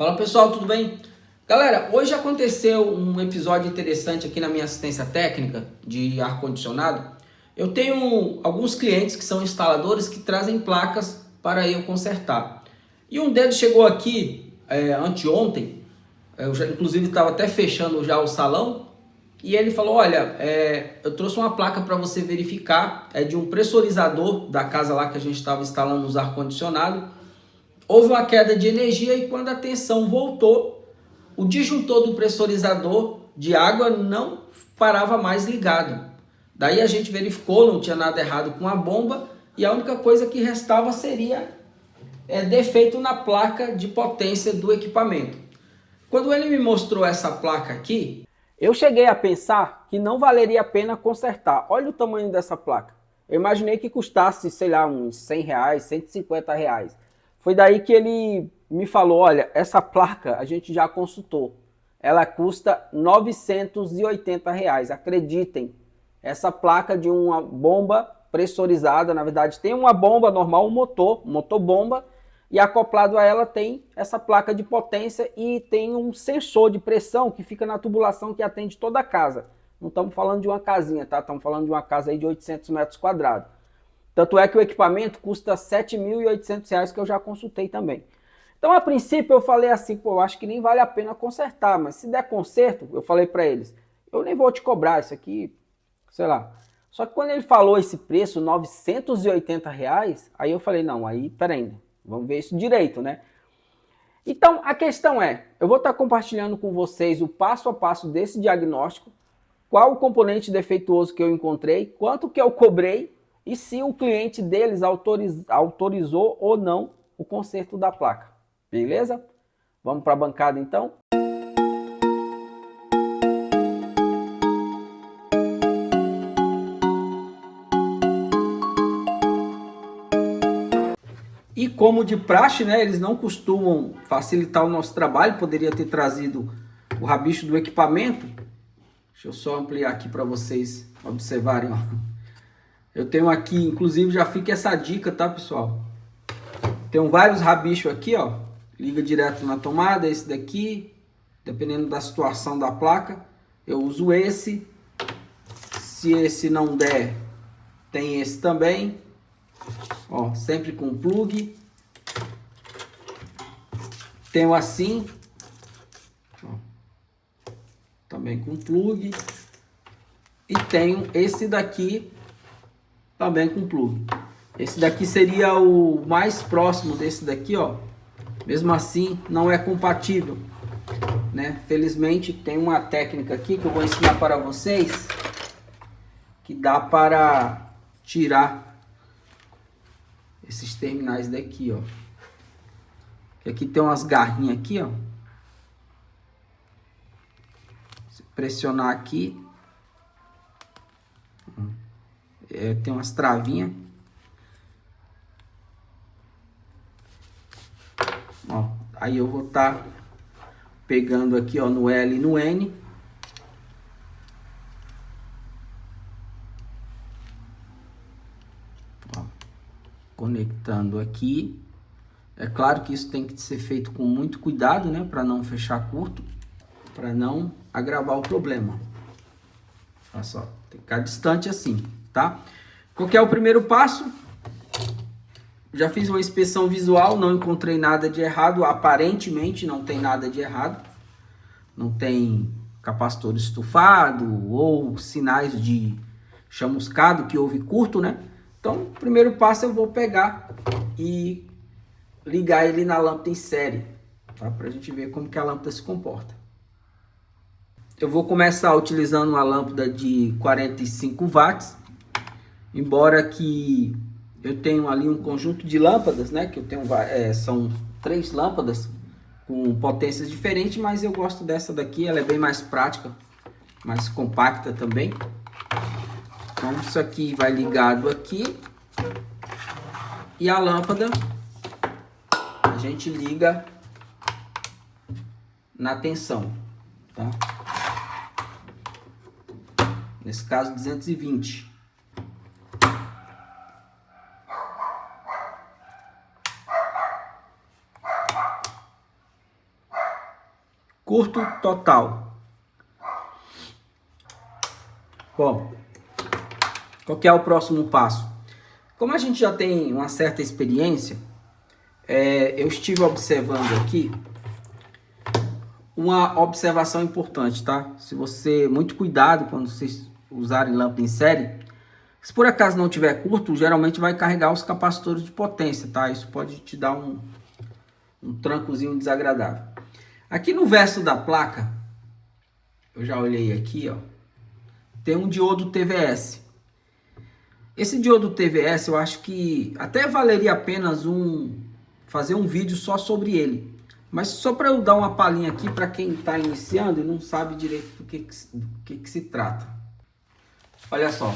Fala pessoal, tudo bem? Galera, hoje aconteceu um episódio interessante aqui na minha assistência técnica de ar-condicionado. Eu tenho alguns clientes que são instaladores que trazem placas para eu consertar. E um deles chegou aqui anteontem, eu já, inclusive estava até fechando já o salão, e ele falou, olha, eu trouxe uma placa para você verificar, é de um pressurizador da casa lá que a gente estava instalando os ar-condicionado. Houve uma queda de energia e quando a tensão voltou, o disjuntor do pressurizador de água não parava mais ligado. Daí a gente verificou, não tinha nada errado com a bomba e a única coisa que restava seria defeito na placa de potência do equipamento. Quando ele me mostrou essa placa aqui, eu cheguei a pensar que não valeria a pena consertar. Olha o tamanho dessa placa. Eu imaginei que custasse, sei lá, uns 100 reais, 150 reais. Foi daí que ele me falou, olha, essa placa a gente já consultou. Ela custa 980 reais, acreditem. Essa placa de uma bomba pressurizada, na verdade tem uma bomba normal, um motor bomba, e acoplado a ela tem essa placa de potência e tem um sensor de pressão que fica na tubulação que atende toda a casa. Não estamos falando de uma casinha, tá? Estamos falando de uma casa aí de 800 metros quadrados. Tanto é que o equipamento custa R$ 7.800 que eu já consultei também. Então, a princípio, eu falei assim, pô, eu acho que nem vale a pena consertar, mas se der conserto, eu falei para eles, eu nem vou te cobrar isso aqui, sei lá. Só que quando ele falou esse preço, R$ 980 reais, aí eu falei, não, aí, peraí, vamos ver isso direito, né? Então, a questão é, eu vou estar compartilhando com vocês o passo a passo desse diagnóstico, qual o componente defeituoso que eu encontrei, quanto que eu cobrei, e se o cliente deles autorizou ou não o conserto da placa. Beleza? Vamos para a bancada então? E como de praxe, né, eles não costumam facilitar o nosso trabalho, poderia ter trazido o rabicho do equipamento. Deixa eu só ampliar aqui para vocês observarem, ó. Eu tenho aqui, inclusive já fica essa dica, tá, pessoal? Tem vários rabichos aqui, ó. Liga direto na tomada, esse daqui. Dependendo da situação da placa, eu uso esse. Se esse não der, tem esse também. Ó, sempre com plug. Tenho assim. Ó, também com plug. E tenho esse daqui também com plug. Esse daqui seria o mais próximo desse daqui, ó. Mesmo assim, não é compatível, né? Felizmente, tem uma técnica aqui que eu vou ensinar para vocês que dá para tirar esses terminais daqui, ó. Aqui tem umas garrinhas aqui, ó. Se pressionar aqui, tem umas travinhas. Ó, aí eu vou estar pegando aqui, ó, no L e no N. Ó, conectando aqui. É claro que isso tem que ser feito com muito cuidado, né, para não fechar curto, para não agravar o problema. Olha só, tem que ficar distante assim, tá? Qual que é o primeiro passo? Já fiz uma inspeção visual, não encontrei nada de errado, aparentemente não tem nada de errado. Não tem capacitor estufado ou sinais de chamuscado que houve curto, né? Então, o primeiro passo eu vou pegar e ligar ele na lâmpada em série, tá? Pra gente ver como que a lâmpada se comporta. Eu vou começar utilizando uma lâmpada de 45 watts, embora que eu tenho ali um conjunto de lâmpadas, né? Que eu tenho, são 3 lâmpadas com potências diferentes, mas eu gosto dessa daqui, ela é bem mais prática, mais compacta também. Então isso aqui vai ligado aqui e a lâmpada a gente liga na tensão, tá? Nesse caso 220. curto total. Bom, qual que é o próximo passo? Como a gente já tem uma certa experiência, eu estive observando aqui uma observação importante, tá? Se você, muito cuidado quando vocês usarem lâmpada em série, se por acaso não tiver curto, geralmente vai carregar os capacitores de potência, tá? Isso pode te dar um trancozinho desagradável. Aqui no verso da placa, eu já olhei aqui, ó, tem um diodo TVS. Esse diodo TVS, eu acho que até valeria apenas fazer um vídeo só sobre ele. Mas só para eu dar uma palhinha aqui para quem está iniciando e não sabe direito do que se trata. Olha só.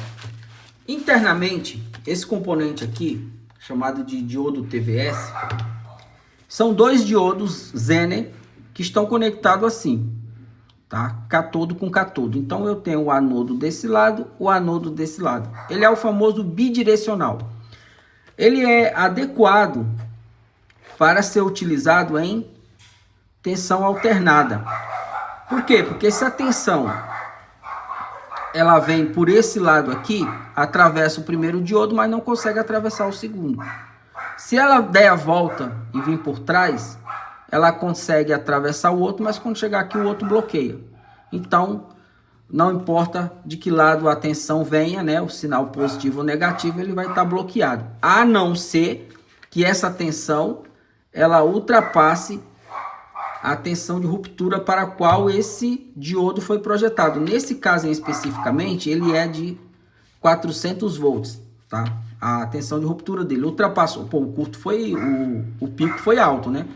Internamente, esse componente aqui, chamado de diodo TVS, são dois diodos Zener que estão conectados assim, tá? Catodo com catodo. Então eu tenho o anodo desse lado, o anodo desse lado. Ele é o famoso bidirecional. Ele é adequado para ser utilizado em tensão alternada. Por quê? Porque se a tensão ela vem por esse lado aqui, atravessa o primeiro diodo, mas não consegue atravessar o segundo. Se ela der a volta e vir por trás, ela consegue atravessar o outro, mas quando chegar aqui o outro bloqueia. Então, não importa de que lado a tensão venha, né, o sinal positivo ou negativo, ele vai estar bloqueado. A não ser que essa tensão ela ultrapasse a tensão de ruptura para a qual esse diodo foi projetado. Nesse caso especificamente, ele é de 400 volts, tá? A tensão de ruptura dele ultrapassou. Pô, o curto foi, o pico foi alto, né?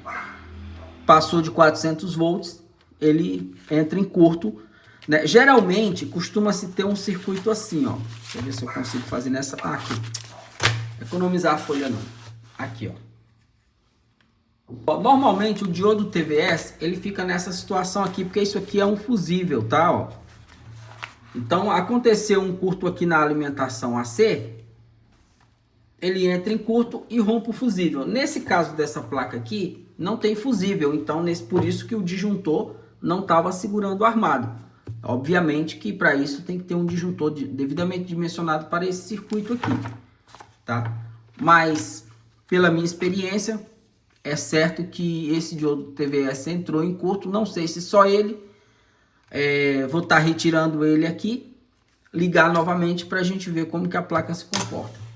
Passou de 400 volts, ele entra em curto, né? Geralmente, costuma-se ter um circuito assim, ó. Deixa eu ver se eu consigo fazer nessa... aqui. Economizar a folha não. Aqui, ó. Normalmente o diodo TVS ele fica nessa situação aqui, porque isso aqui é um fusível, tá? Ó. Então aconteceu um curto aqui na alimentação AC, ele entra em curto e rompe o fusível. Nesse caso dessa placa aqui, não tem fusível, então por isso que o disjuntor não estava segurando o armado. Obviamente que para isso tem que ter um disjuntor devidamente dimensionado para esse circuito aqui, tá? Mas pela minha experiência, é certo que esse diodo TVS entrou em curto, não sei se só ele. Vou estar retirando ele aqui, ligar novamente para a gente ver como que a placa se comporta.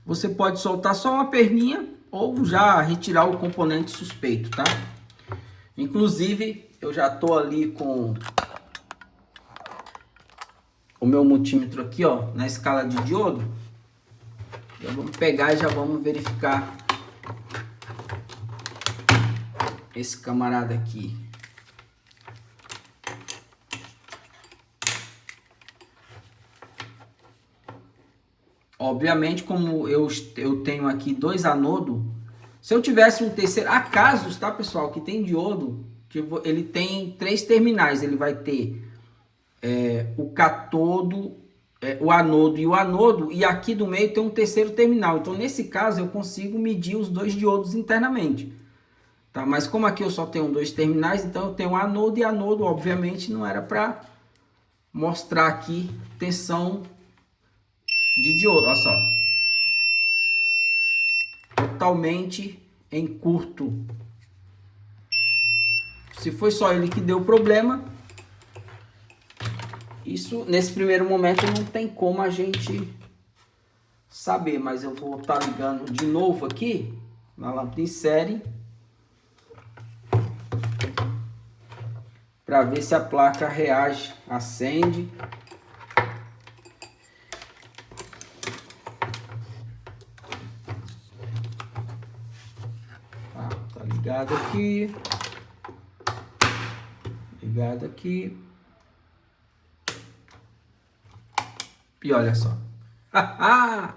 Você pode soltar só uma perninha ou já retirar o componente suspeito, tá? Inclusive, eu já estou ali com o meu multímetro aqui, ó, na escala de diodo. Já vamos pegar e já vamos verificar esse camarada aqui. Obviamente, como eu tenho aqui dois anodos, se eu tivesse um terceiro... Há casos, tá, pessoal, que tem diodo, que ele tem 3 terminais. Ele vai ter o catodo, o anodo e o anodo, e aqui do meio tem um terceiro terminal. Então, nesse caso, eu consigo medir os 2 diodos internamente. Tá, mas como aqui eu só tenho 2 terminais, então eu tenho anodo e anodo, obviamente não era para mostrar aqui tensão de diodo, olha só. Totalmente em curto. Se foi só ele que deu problema, isso nesse primeiro momento não tem como a gente saber, mas eu vou estar ligando de novo aqui na lâmpada em série, para ver se a placa reage, acende. Tá ligado aqui. Ligado aqui. E olha só. Ah,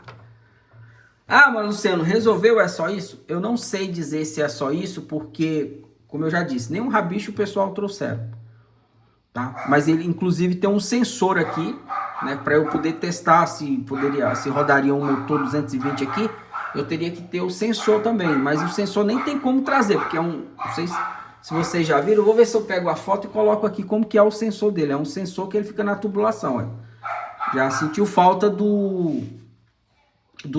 mas Luciano, resolveu? É só isso? Eu não sei dizer se é só isso, porque, como eu já disse, nenhum rabicho o pessoal trouxeram. Tá? Mas ele inclusive tem um sensor aqui, né, para eu poder testar se rodaria um motor 220 aqui, eu teria que ter o sensor também, mas o sensor nem tem como trazer, porque vocês se vocês já viram, eu vou ver se eu pego a foto e coloco aqui como que é o sensor dele. É um sensor que ele fica na tubulação, ó. Já sentiu falta do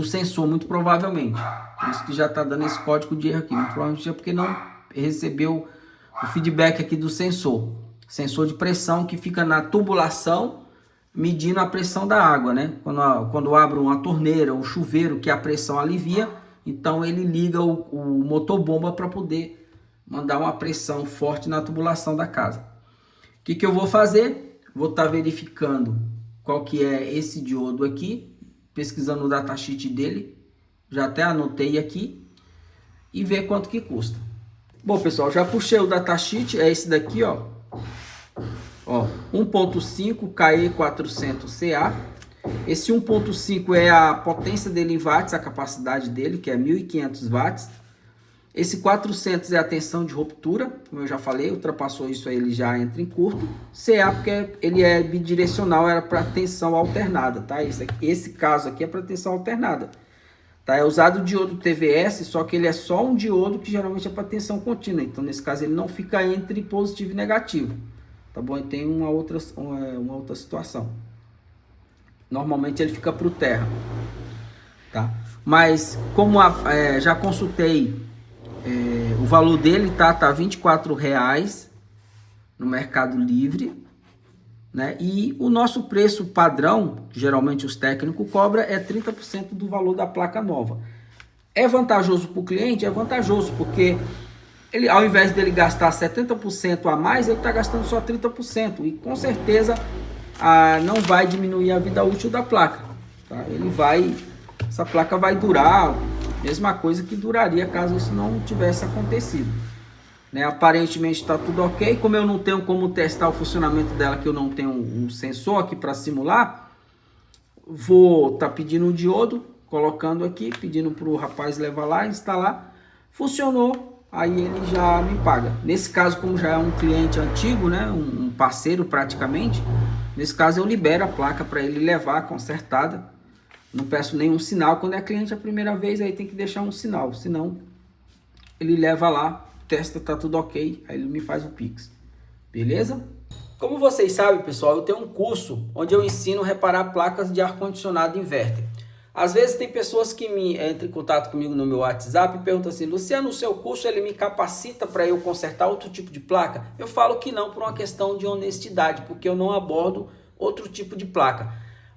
sensor, muito provavelmente. Por isso que já está dando esse código de erro aqui. Muito provavelmente é porque não recebeu o feedback aqui do sensor. Sensor de pressão que fica na tubulação, medindo a pressão da água, né? Quando abre uma torneira, um chuveiro, que a pressão alivia, então ele liga o motor bomba para poder mandar uma pressão forte na tubulação da casa. O que eu vou fazer? Vou estar verificando qual que é esse diodo aqui, pesquisando o datasheet dele, já até anotei aqui, e ver quanto que custa. Bom, pessoal, já puxei o datasheet, é esse daqui, ó. 1.5 KE400CA. Esse 1.5 é a potência dele em watts, a capacidade dele, que é 1.500 watts. Esse 400 é a tensão de ruptura, como eu já falei, ultrapassou isso aí, ele já entra em curto. CA porque ele é bidirecional, era para tensão alternada, tá? Esse caso aqui é para tensão alternada. Tá? É usado o diodo TVS, só que ele é só um diodo que geralmente é para tensão contínua. Então, nesse caso, ele não fica entre positivo e negativo. Tá bom? E tem uma outra situação. Normalmente ele fica para o terra. Tá? Mas, como já consultei... o valor dele tá R$24 no Mercado Livre, né? E o nosso preço padrão, que geralmente os técnicos cobram, é 30% do valor da placa nova. É vantajoso para o cliente? É vantajoso, porque ele, ao invés dele gastar 70% a mais, ele está gastando só 30%. E com certeza não vai diminuir a vida útil da placa. Tá? Essa placa vai durar... mesma coisa que duraria caso isso não tivesse acontecido. Né? Aparentemente está tudo ok. Como eu não tenho como testar o funcionamento dela, que eu não tenho um sensor aqui para simular, vou estar pedindo um diodo, colocando aqui, pedindo para o rapaz levar lá, instalar. Funcionou, aí ele já me paga. Nesse caso, como já é um cliente antigo, né? um parceiro praticamente, nesse caso eu libero a placa para ele levar consertada. Não peço nenhum sinal. Quando é cliente a primeira vez, aí tem que deixar um sinal. Senão, ele leva lá, testa, tá tudo ok. Aí ele me faz o Pix. Beleza? Como vocês sabem, pessoal, eu tenho um curso onde eu ensino a reparar placas de ar-condicionado inverter. Às vezes tem pessoas que entram em contato comigo no meu WhatsApp e perguntam assim: Luciano, no seu curso ele me capacita para eu consertar outro tipo de placa? Eu falo que não, por uma questão de honestidade, porque eu não abordo outro tipo de placa.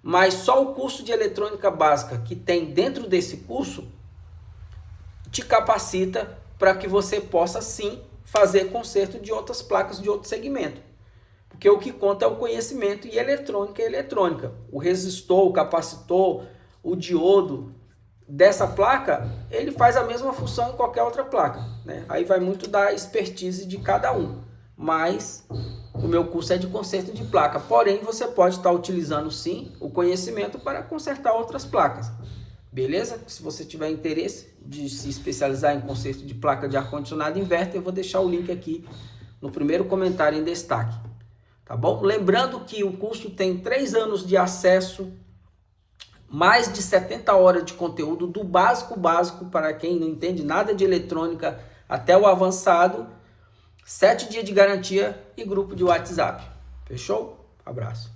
Mas só o curso de eletrônica básica que tem dentro desse curso te capacita para que você possa sim fazer conserto de outras placas de outro segmento. Porque o que conta é o conhecimento, e eletrônica é eletrônica. O resistor, o capacitor, o diodo dessa placa, ele faz a mesma função em qualquer outra placa. Né? Aí vai muito da expertise de cada um. Mas o meu curso é de conserto de placa. Porém, você pode estar utilizando sim o conhecimento para consertar outras placas. Beleza? Se você tiver interesse de se especializar em conserto de placa de ar-condicionado inverter, eu vou deixar o link aqui no primeiro comentário em destaque. Tá bom? Lembrando que o curso tem 3 anos de acesso, mais de 70 horas de conteúdo, do básico para quem não entende nada de eletrônica até o avançado. 7 dias de garantia e grupo de WhatsApp. Fechou? Abraço.